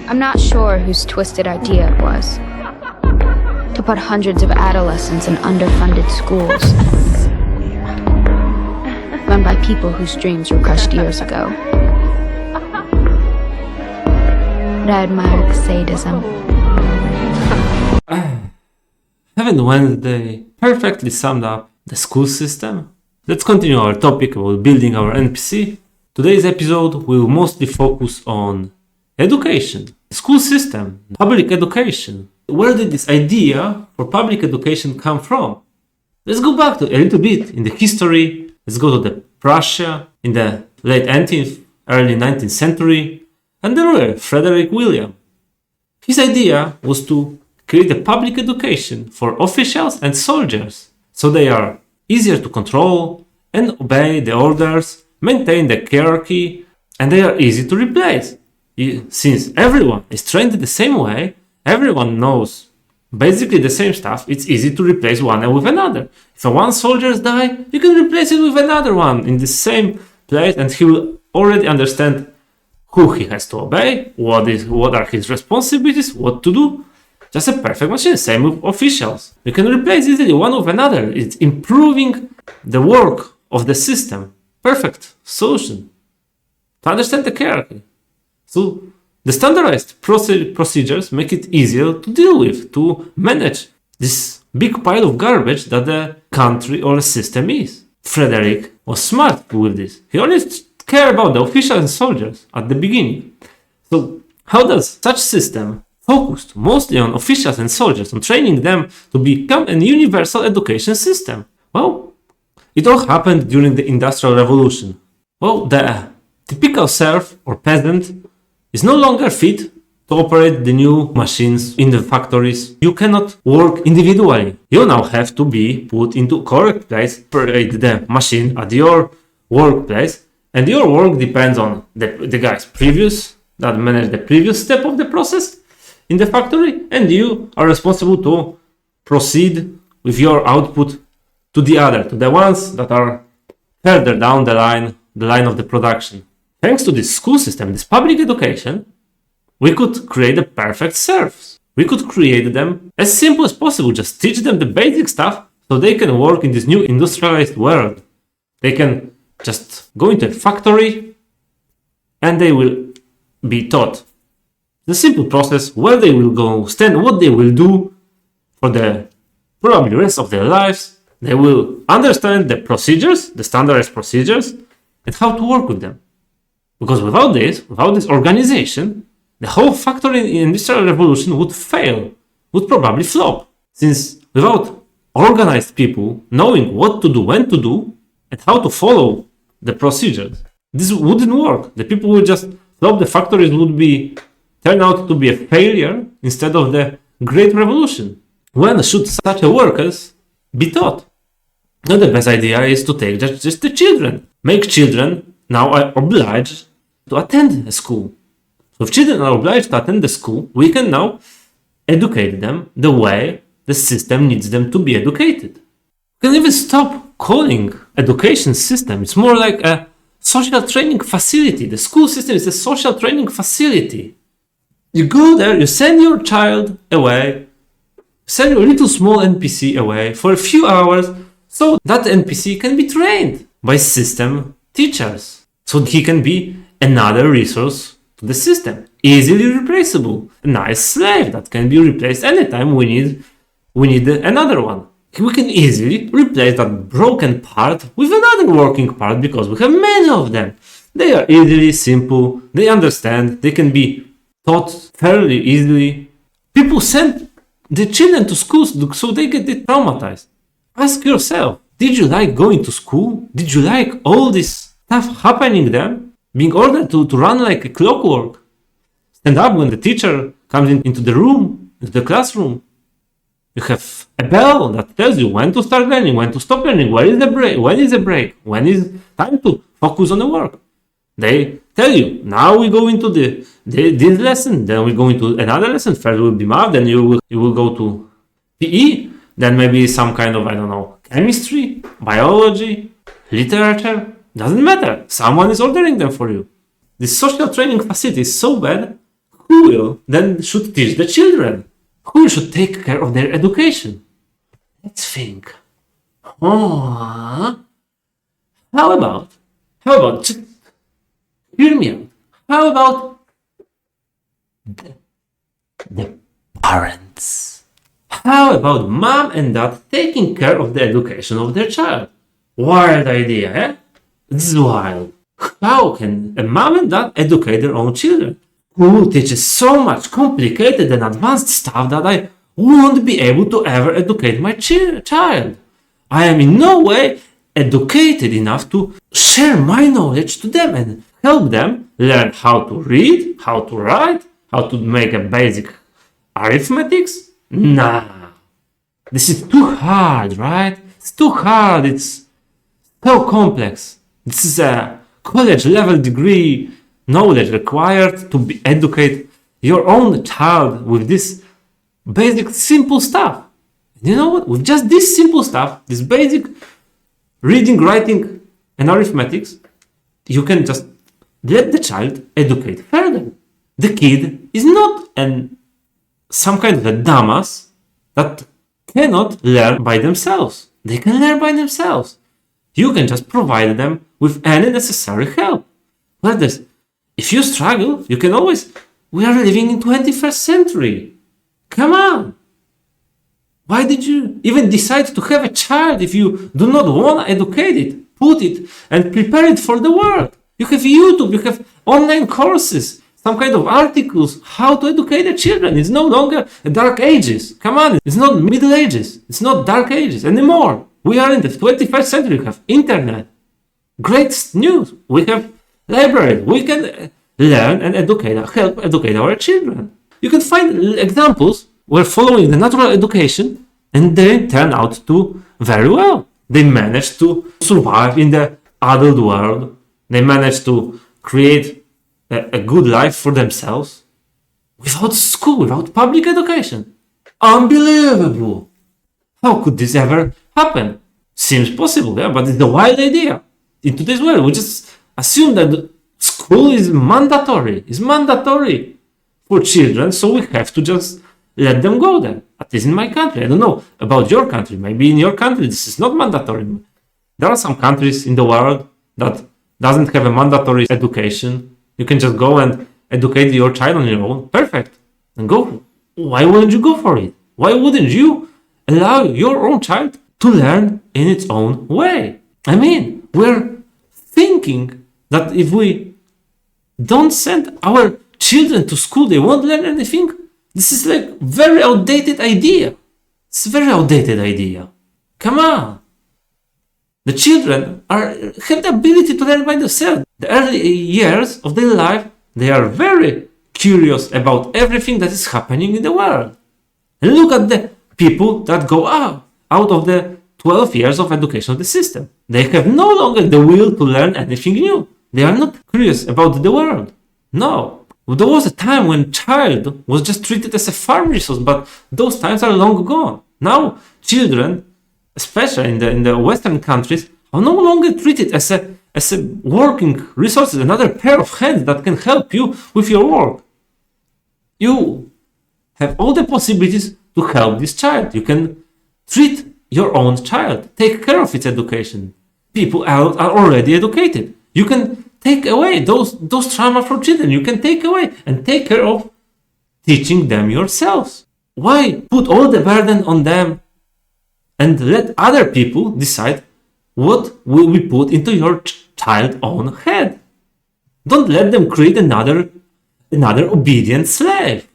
I'm not sure whose twisted idea it was to put hundreds of adolescents in underfunded schools run by people whose dreams were crushed years ago. But I admire the sadism. Haven't Wednesday perfectly summed up the school system? Let's continue our topic about building our NPC. Today's episode will mostly focus on education, school system, public education. Where did this idea for public education come from? Let's go back to a little bit in the history. Let's go to the Prussia in the late 18th, early 19th century, and there were Frederick William. His idea was to create a public education for officials and soldiers, so they are easier to control and obey the orders, maintain the hierarchy, and they are easy to replace. Since everyone is trained the same way, everyone knows basically the same stuff, it's easy to replace one with another. If one soldier dies, you can replace it with another one in the same place, and he will already understand who he has to obey, what are his responsibilities, what to do. Just a perfect machine. Same with officials. You can replace easily one with another. It's improving the work of the system. Perfect solution to understand the hierarchy. So the standardized procedures make it easier to deal with, to manage this big pile of garbage that the country or a system is. Frederick was smart with this. He only cared about the officials and soldiers at the beginning. So how does such system focused mostly on officials and soldiers, on training them to become a universal education system? Well, it all happened during the Industrial Revolution. Well, the typical serf or peasant is no longer fit to operate the new machines in the factories. You cannot work individually. You now have to be put into correct place, operate the machine at your workplace, and your work depends on the guys that manage the previous step of the process in the factory, and you are responsible to proceed with your output to the ones that are further down the line of the production. Thanks to this school system, this public education, we could create the perfect serfs. We could create them as simple as possible, just teach them the basic stuff so they can work in this new industrialized world. They can just go into a factory and they will be taught the simple process, where they will go, stand, what they will do for the probably rest of their lives. They will understand the procedures, the standardized procedures, and how to work with them. Because without this organization, the whole factory in the Industrial Revolution would fail, would probably flop. Since without organized people knowing what to do, when to do, and how to follow the procedures, this wouldn't work. The people would just flop, the factories would turn out to be a failure instead of the great revolution. When should such a workers be taught? Now the best idea is to take just the children. Make children now are obliged to attend a school. So if children are obliged to attend the school, we can now educate them the way the system needs them to be educated. We can even stop calling education system. It's more like a social training facility. The school system is a social training facility. You go there, you send your child away, send your little small NPC away for a few hours so that NPC can be trained by system teachers. So he can be another resource to the system, easily replaceable, a nice slave that can be replaced anytime we need another one. We can easily replace that broken part with another working part because we have many of them. They are easily simple, they understand, they can be taught fairly easily. People send the children to schools so they get traumatized. Ask yourself, did you like going to school? Did you like all this stuff happening there? Being ordered to run like a clockwork? Stand up when the teacher comes into the room, into the classroom. You have a bell that tells you when to start learning, when to stop learning, when is a break, when is time to focus on the work. They tell you, now we go into this lesson, then we go into another lesson. First will be math, then you will go to PE, then maybe some kind of, chemistry, biology, literature. Doesn't matter. Someone is ordering them for you. This social training facility is so bad. Who then should teach the children? Who should take care of their education? Let's think. How about, just hear me out. How about the parents? How about mom and dad taking care of the education of their child? Wild idea, eh? This is wild. How can a mom and dad educate their own children? Who teaches so much complicated and advanced stuff that I won't be able to ever educate my child? I am in no way educated enough to share my knowledge to them and help them learn how to read, how to write, how to make a basic arithmetics. Nah, this is too hard, right? It's too hard. It's so complex. This is a college level degree knowledge required to educate your own child with this basic simple stuff. You know what? With just this simple stuff, this basic reading, writing, and arithmetics, you can just let the child educate further. The kid is not some kind of a dumbass that cannot learn by themselves. They can learn by themselves. You can just provide them with any necessary help. Well, if you struggle, you can always... We are living in 21st century. Come on. Why did you even decide to have a child if you do not want to educate it, put it, and prepare it for the world? You have YouTube, you have online courses, some kind of articles, how to educate the children. It's no longer dark ages. Come on, it's not middle ages. It's not dark ages anymore. We are in the 21st century. We have internet. Great news. We have library. We can learn and help educate our children. You can find examples where following the natural education and they turn out to very well. They managed to survive in the adult world. They managed to create a good life for themselves without school, without public education. Unbelievable! How could this ever happen? Seems possible, yeah, but it's a wild idea. In today's world, we just assume that school is mandatory. It's mandatory for children, so we have to just let them go there. At least in my country. I don't know about your country. Maybe in your country this is not mandatory. There are some countries in the world that doesn't have a mandatory education. You can just go and educate your child on your own. Perfect. And go. Why wouldn't you go for it? Why wouldn't you allow your own child to learn in its own way? I mean, we're thinking that if we don't send our children to school, they won't learn anything. This is like very outdated idea. It's a very outdated idea. Come on. The children have the ability to learn by themselves. The early years of their life, they are very curious about everything that is happening in the world. And look at the people that go out of the 12 years of education of the system. They have no longer the will to learn anything new. They are not curious about the world. No. There was a time when child was just treated as a farm resource, but those times are long gone. Now, children, especially in the Western countries, are no longer treated as a working resource, another pair of hands that can help you with your work. You have all the possibilities to help this child. You can treat your own child, take care of its education. People are already educated. You can take away those trauma from children. You can take away and take care of teaching them yourselves. Why put all the burden on them and let other people decide what will we put into your child's own head? Don't let them create another obedient slave.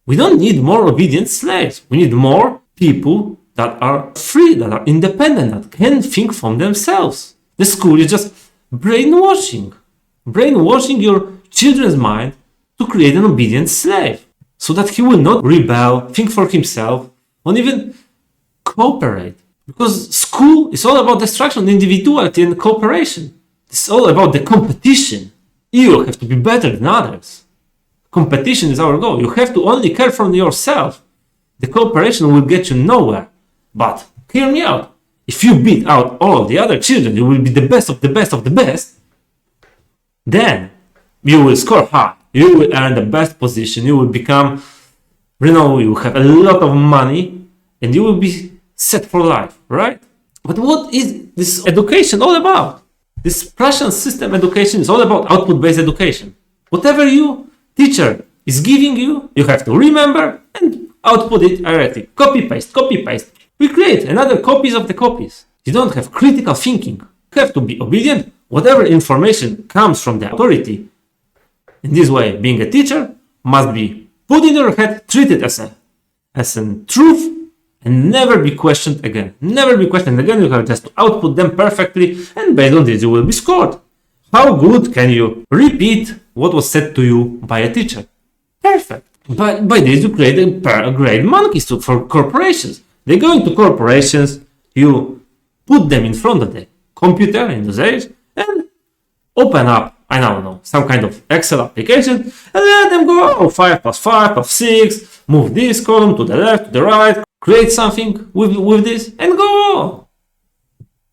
We don't need more obedient slaves. We need more people that are free, that are independent, that can think for themselves. The school is just brainwashing your children's mind to create an obedient slave so that he will not rebel, think for himself, or even cooperate. Because school is all about destruction, individuality, and cooperation. It's all about the competition. You have to be better than others. Competition is our goal. You have to only care for yourself. The cooperation will get you nowhere. But hear me out. If you beat out all the other children, you will be the best of the best of the best. Then you will score high You will earn the best position, you will become, you will have a lot of money, and you will be set for life, right? But what is this education all about? This Prussian system education is all about output-based education. Whatever you teacher is giving you, you have to remember and output it directly. Copy, paste, copy, paste. We create another copies of the copies. You don't have critical thinking. You have to be obedient. Whatever information comes from the authority, in this way, being a teacher must be put in your head, treated as a truth, and never be questioned again. Never be questioned again. You have just to output them perfectly, and based on this, you will be scored. How good can you repeat what was said to you by a teacher? Perfect. By this, you create a great monkeys for corporations. They go into corporations, you put them in front of the computer in those days, and open up, I don't know, some kind of Excel application, and let them go, 5 plus 5 plus 6, move this column to the left, to the right, create something with this, and go.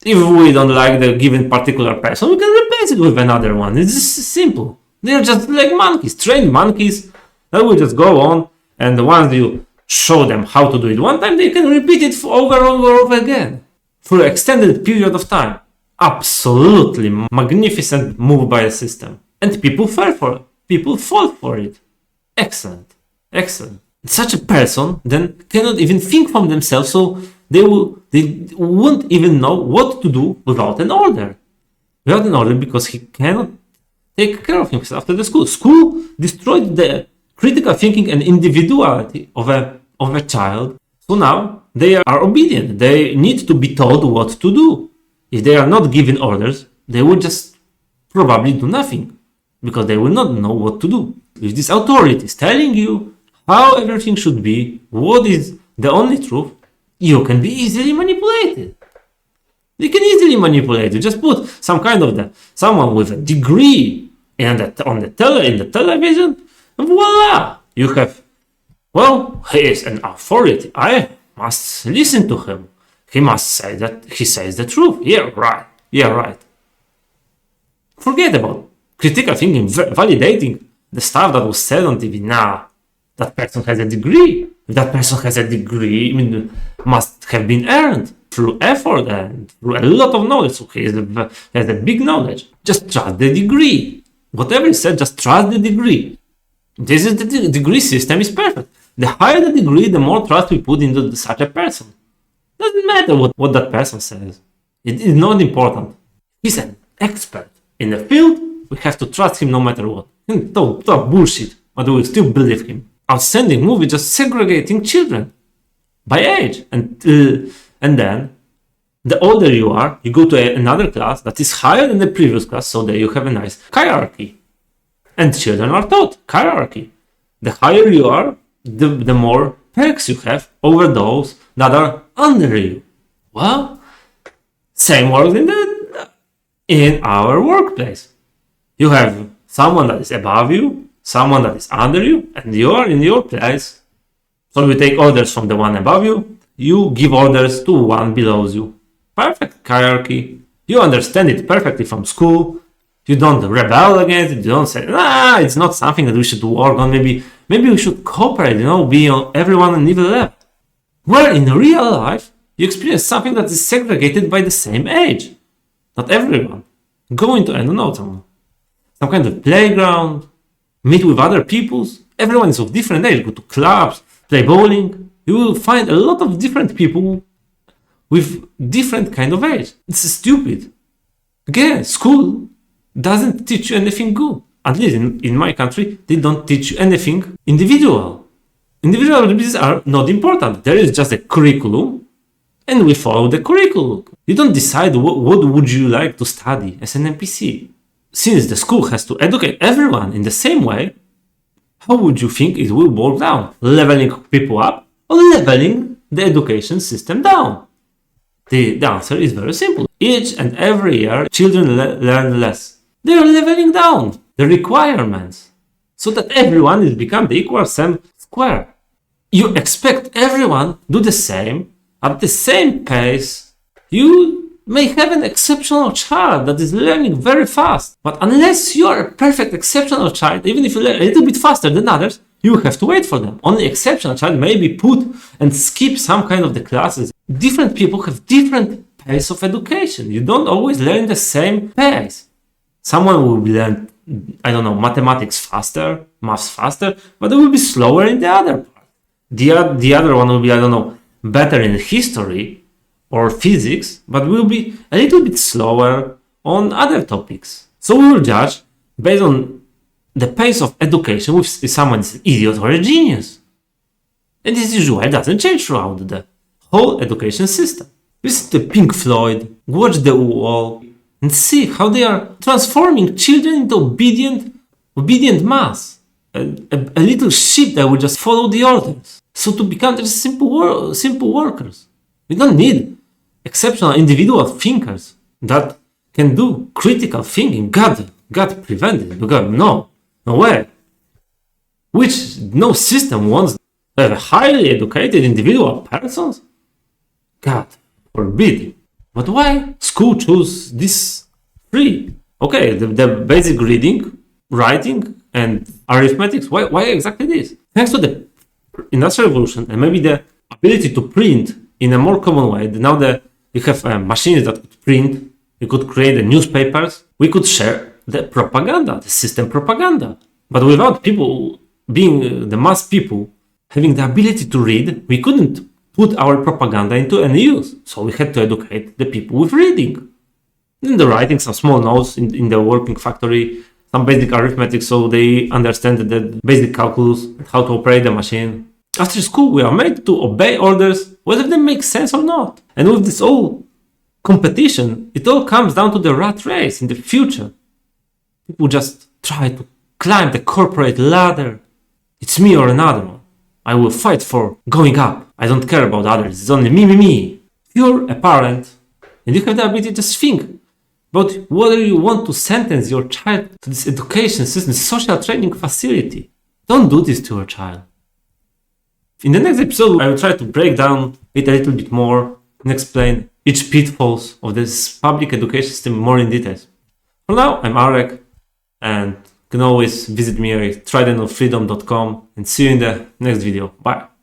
If we don't like the given particular person, we can replace it with another one. It's simple. They're just like monkeys, trained monkeys, that will just go on, and once you show them how to do it one time, they can repeat it over and over again for an extended period of time. Absolutely magnificent move by the system. And people fall for it. People fall for it. Excellent. Excellent. Such a person then cannot even think from themselves, so they won't even know what to do without an order. Without an order, because he cannot take care of himself after the school. School destroyed the critical thinking and individuality of a child. So now they are obedient. They need to be told what to do. If they are not given orders, they will just probably do nothing because they will not know what to do. If this authority is telling you how everything should be, what is the only truth, you can be easily manipulated. You can easily manipulate. You just put some kind of someone with a degree in the television, and voila, you have. Well, he is an authority. I must listen to him. He must say that he says the truth. Yeah, right. Yeah, right. Forget about critical thinking, validating the stuff that was said on TV. Nah, that person has a degree. If that person has a degree, I mean, must have been earned through effort and through a lot of knowledge. So he has a big knowledge. Just trust the degree. Whatever is said, just trust the degree. This is the degree system is perfect. The higher the degree, the more trust we put into such a person. Doesn't matter what that person says. It is not important. He's an expert in the field. We have to trust him no matter what. Talk bullshit, but we will still believe him. Outstanding movie, just segregating children by age, and then the older you are, you go to another class that is higher than the previous class, so that you have a nice hierarchy, and children are taught hierarchy. The higher you are, the more perks you have over those that are under you. Well, same works in our workplace. You have someone that is above you, someone that is under you, and you are in your place. So you take orders from the one above you, you give orders to one below you. Perfect hierarchy. You understand it perfectly from school. You don't rebel against it. You don't say, it's not something that we should work on. Maybe we should cooperate, be on everyone on level level. Where in real life, you experience something that is segregated by the same age. Not everyone. Go into, some kind of playground, meet with other peoples. Everyone is of different age. Go to clubs, play bowling. You will find a lot of different people with different kind of age. It's stupid. Again, school doesn't teach you anything good. At least in my country, they don't teach you anything individual. Individual abilities are not important. There is just a curriculum, and we follow the curriculum. You don't decide what would you like to study as an NPC. Since the school has to educate everyone in the same way, how would you think it will work down? Leveling people up or leveling the education system down? The answer is very simple. Each and every year, children learn less. They are leveling down the requirements so that everyone is become the equal same square. You expect everyone do the same at the same pace. You may have an exceptional child that is learning very fast. But unless you are a perfect exceptional child, even if you learn a little bit faster than others, you have to wait for them. Only exceptional child may be put and skip some kind of the classes. Different people have different pace of education. You don't always learn the same pace. Someone will learn, mathematics faster, maths faster, but they will be slower in the other part. The other one will be, better in history or physics, but will be a little bit slower on other topics. So we will judge based on the pace of education if someone is an idiot or a genius. And this usually doesn't change throughout the whole education system. Listen to Pink Floyd, watch The Wall, and see how they are transforming children into obedient mass. A little sheep that will just follow the orders. So to become just simple workers. We don't need exceptional individual thinkers that can do critical thinking. God prevented it. Because no way. Which no system wants a highly educated individual persons? God forbid. But why school choose this three? Okay, the basic reading, writing, and arithmetic. Why exactly this? Thanks to the Industrial Revolution and maybe the ability to print in a more common way. Now that you have machines that could print, you could create the newspapers, we could share the propaganda, the system propaganda. But without people being the mass people having the ability to read, we couldn't put our propaganda into any use. So we had to educate the people with reading. In the writing, some small notes in the working factory, some basic arithmetic so they understand the basic calculus, how to operate the machine. After school, we are made to obey orders, whether they make sense or not. And with this all competition, it all comes down to the rat race in the future. People just try to climb the corporate ladder. It's me or another one. I will fight for going up. I don't care about others. It's only me. If you're a parent and you have the ability to just think about whether you want to sentence your child to this education system, social training facility, don't do this to your child. In the next episode, I will try to break down it a little bit more and explain each pitfalls of this public education system more in details. For now, I'm Arek, and you can always visit me at tridentofreedom.com and see you in the next video. Bye.